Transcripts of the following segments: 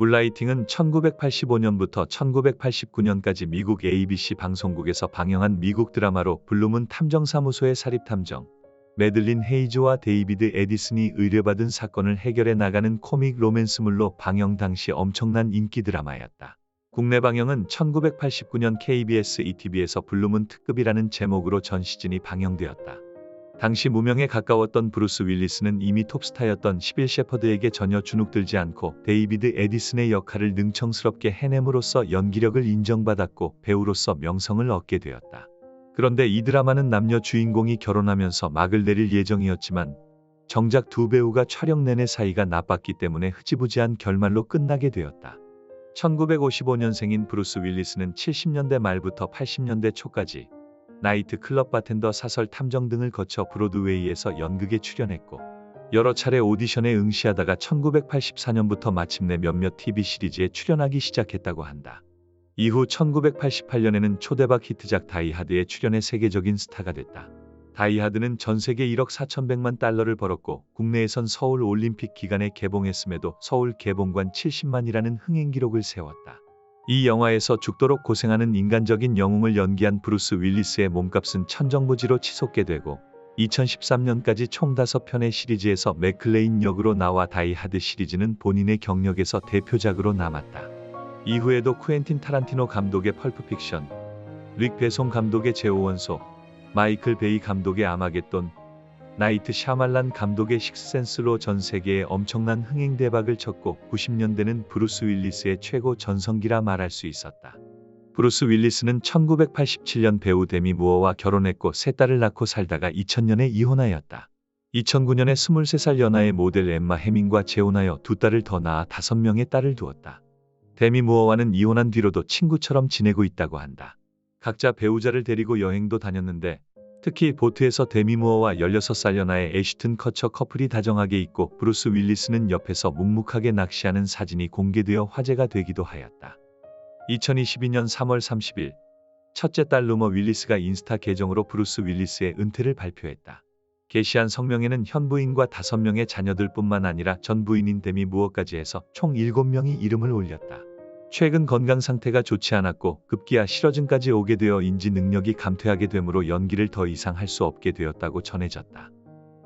물라이팅은 1985년부터 1989년까지 미국 ABC 방송국에서 방영한 미국 드라마로 블룸은 탐정사무소의 사립탐정 매들린 헤이즈와 데이비드 에디슨이 의뢰받은 사건을 해결해 나가는 코믹 로맨스물로 방영 당시 엄청난 인기 드라마였다. 국내 방영은 1989년 KBS ETV에서 블룸은 특급이라는 제목으로 전 시즌이 방영되었다. 당시 무명에 가까웠던 브루스 윌리스는 이미 톱스타였던 시빌 셰퍼드에게 전혀 주눅들지 않고 데이비드 에디슨의 역할을 능청스럽게 해냄으로써 연기력을 인정받았고 배우로서 명성을 얻게 되었다. 그런데 이 드라마는 남녀 주인공이 결혼하면서 막을 내릴 예정이었지만 정작 두 배우가 촬영 내내 사이가 나빴기 때문에 흐지부지한 결말로 끝나게 되었다. 1955년생인 브루스 윌리스는 70년대 말부터 80년대 초까지 나이트 클럽 바텐더 사설 탐정 등을 거쳐 브로드웨이에서 연극에 출연했고 여러 차례 오디션에 응시하다가 1984년부터 마침내 몇몇 TV 시리즈에 출연하기 시작했다고 한다. 이후 1988년에는 초대박 히트작 다이하드에 출연해 세계적인 스타가 됐다. 다이하드는 전 세계 1억 4,100만 달러를 벌었고 국내에선 서울 올림픽 기간에 개봉했음에도 서울 개봉관 70만이라는 흥행 기록을 세웠다. 이 영화에서 죽도록 고생하는 인간적인 영웅을 연기한 브루스 윌리스의 몸값은 천정부지로 치솟게 되고 2013년까지 총 5편의 시리즈에서 맥클레인 역으로 나와 다이하드 시리즈는 본인의 경력에서 대표작으로 남았다. 이후에도 쿠엔틴 타란티노 감독의 펄프 픽션, 릭 베송 감독의 제5원소, 마이클 베이 감독의 아마겟돈, 나이트 샤말란 감독의 식스센스로 전 세계에 엄청난 흥행 대박을 쳤고 90년대는 브루스 윌리스의 최고 전성기라 말할 수 있었다. 브루스 윌리스는 1987년 배우 데미 무어와 결혼했고 세 딸을 낳고 살다가 2000년에 이혼하였다. 2009년에 23살 연하의 모델 엠마 해밍과 재혼하여 두 딸을 더 낳아 5명의 딸을 두었다. 데미 무어와는 이혼한 뒤로도 친구처럼 지내고 있다고 한다. 각자 배우자를 데리고 여행도 다녔는데 특히 보트에서 데미 무어와 16살 연하의 애쉬튼 커처 커플이 다정하게 있고 브루스 윌리스는 옆에서 묵묵하게 낚시하는 사진이 공개되어 화제가 되기도 하였다. 2022년 3월 30일 첫째 딸 루머 윌리스가 인스타 계정으로 브루스 윌리스의 은퇴를 발표했다. 게시한 성명에는 현 부인과 5명의 자녀들뿐만 아니라 전 부인인 데미 무어까지 해서 총 7명이 이름을 올렸다. 최근 건강 상태가 좋지 않았고 급기야 실어증까지 오게 되어 인지 능력이 감퇴하게 되므로 연기를 더 이상 할 수 없게 되었다고 전해졌다.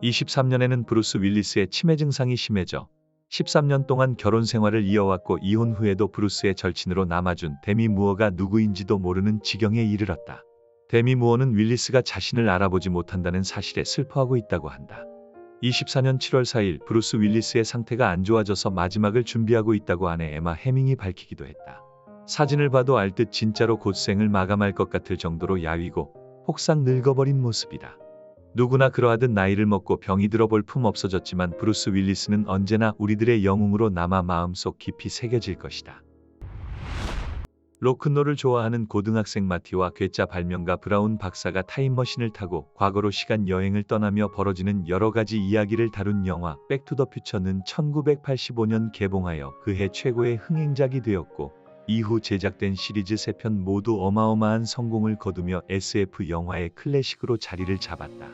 23년에는 브루스 윌리스의 치매 증상이 심해져 13년 동안 결혼 생활을 이어왔고 이혼 후에도 브루스의 절친으로 남아준 데미 무어가 누구인지도 모르는 지경에 이르렀다. 데미 무어는 윌리스가 자신을 알아보지 못한다는 사실에 슬퍼하고 있다고 한다. 24년 7월 4일 브루스 윌리스의 상태가 안 좋아져서 마지막을 준비하고 있다고 아내 에마 해밍이 밝히기도 했다. 사진을 봐도 알 듯 진짜로 곧 생을 마감할 것 같을 정도로 야위고 혹상 늙어버린 모습이다. 누구나 그러하듯 나이를 먹고 병이 들어 볼품 없어졌지만 브루스 윌리스는 언제나 우리들의 영웅으로 남아 마음속 깊이 새겨질 것이다. 로큰롤을 좋아하는 고등학생 마티와 괴짜 발명가 브라운 박사가 타임머신을 타고 과거로 시간 여행을 떠나며 벌어지는 여러 가지 이야기를 다룬 영화 백투더퓨처는 1985년 개봉하여 그해 최고의 흥행작이 되었고 이후 제작된 시리즈 3편 모두 어마어마한 성공을 거두며 SF 영화의 클래식으로 자리를 잡았다.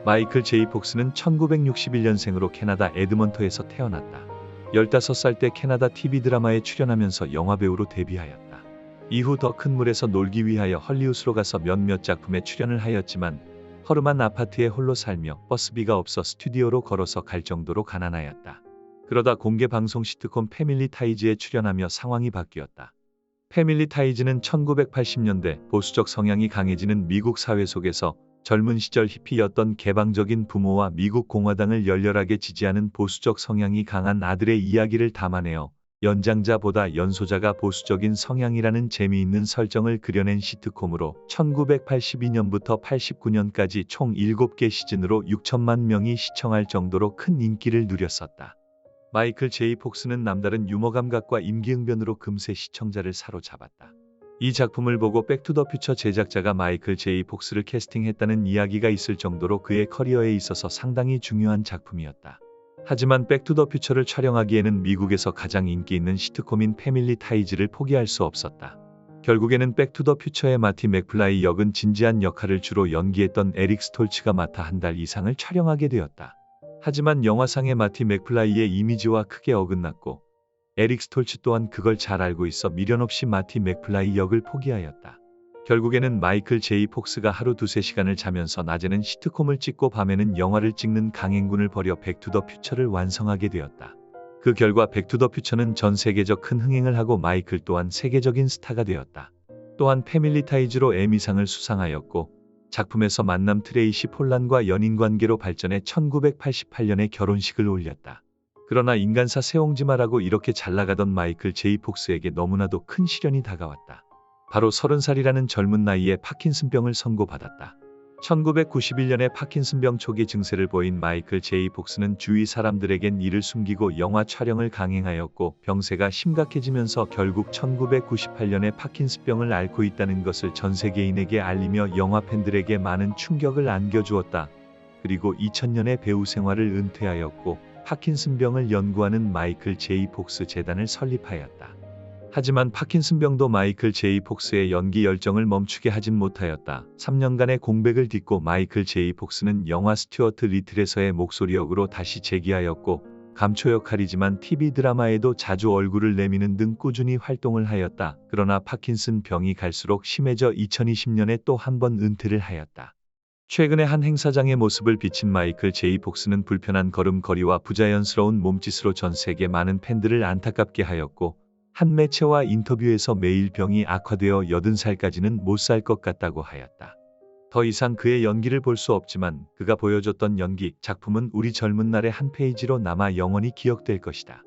마이클 제이 폭스는 1961년생으로 캐나다 에드먼턴에서 태어났다. 15살 때 캐나다 TV 드라마에 출연하면서 영화배우로 데뷔하였다. 이후 더 큰 물에서 놀기 위하여 헐리우드로 가서 몇몇 작품에 출연을 하였지만 허름한 아파트에 홀로 살며 버스비가 없어 스튜디오로 걸어서 갈 정도로 가난하였다. 그러다 공개 방송 시트콤 패밀리 타이즈에 출연하며 상황이 바뀌었다. 패밀리 타이즈는 1980년대 보수적 성향이 강해지는 미국 사회 속에서 젊은 시절 히피였던 개방적인 부모와 미국 공화당을 열렬하게 지지하는 보수적 성향이 강한 아들의 이야기를 담아내어 연장자보다 연소자가 보수적인 성향이라는 재미있는 설정을 그려낸 시트콤으로 1982년부터 89년까지 총 7개 시즌으로 6천만 명이 시청할 정도로 큰 인기를 누렸었다. 마이클 제이 폭스는 남다른 유머 감각과 임기응변으로 금세 시청자를 사로잡았다. 이 작품을 보고 백투더퓨처 제작자가 마이클 제이 폭스를 캐스팅했다는 이야기가 있을 정도로 그의 커리어에 있어서 상당히 중요한 작품이었다. 하지만 백투더퓨처를 촬영하기에는 미국에서 가장 인기 있는 시트콤인 패밀리 타이즈를 포기할 수 없었다. 결국에는 백투더퓨처의 마티 맥플라이 역은 진지한 역할을 주로 연기했던 에릭 스톨츠가 맡아 한 달 이상을 촬영하게 되었다. 하지만 영화상의 마티 맥플라이의 이미지와 크게 어긋났고 에릭 스톨츠 또한 그걸 잘 알고 있어 미련 없이 마티 맥플라이 역을 포기하였다. 결국에는 마이클 제이 폭스가 하루 두세 시간을 자면서 낮에는 시트콤을 찍고 밤에는 영화를 찍는 강행군을 벌여 백투더퓨처를 완성하게 되었다. 그 결과 백투더퓨처는 전 세계적 큰 흥행을 하고 마이클 또한 세계적인 스타가 되었다. 또한 패밀리 타이즈로 에미상을 수상하였고 작품에서 만남 트레이시 폴란과 연인관계로 발전해 1988년에 결혼식을 올렸다. 그러나 인간사 세옹지마라고 이렇게 잘나가던 마이클 제이 폭스에게 너무나도 큰 시련이 다가왔다. 바로 30살이라는 젊은 나이에 파킨슨병을 선고받았다. 1991년에 파킨슨병 초기 증세를 보인 마이클 제이 폭스는 주위 사람들에겐 이를 숨기고 영화 촬영을 강행하였고 병세가 심각해지면서 결국 1998년에 파킨슨병을 앓고 있다는 것을 전 세계인에게 알리며 영화 팬들에게 많은 충격을 안겨주었다. 그리고 2000년에 배우 생활을 은퇴하였고 파킨슨병을 연구하는 마이클 제이 폭스 재단을 설립하였다. 하지만 파킨슨병도 마이클 제이 폭스의 연기 열정을 멈추게 하진 못하였다. 3년간의 공백을 딛고 마이클 제이 폭스는 영화 스튜어트 리틀에서의 목소리 역으로 다시 재기하였고 감초 역할이지만 TV 드라마에도 자주 얼굴을 내미는 등 꾸준히 활동을 하였다. 그러나 파킨슨 병이 갈수록 심해져 2020년에 또 한 번 은퇴를 하였다. 최근에 한 행사장의 모습을 비친 마이클 제이 폭스는 불편한 걸음걸이와 부자연스러운 몸짓으로 전 세계 많은 팬들을 안타깝게 하였고 한 매체와 인터뷰에서 매일 병이 악화되어 80살까지는 못 살 것 같다고 하였다. 더 이상 그의 연기를 볼 수 없지만 그가 보여줬던 연기, 작품은 우리 젊은 날의 한 페이지로 남아 영원히 기억될 것이다.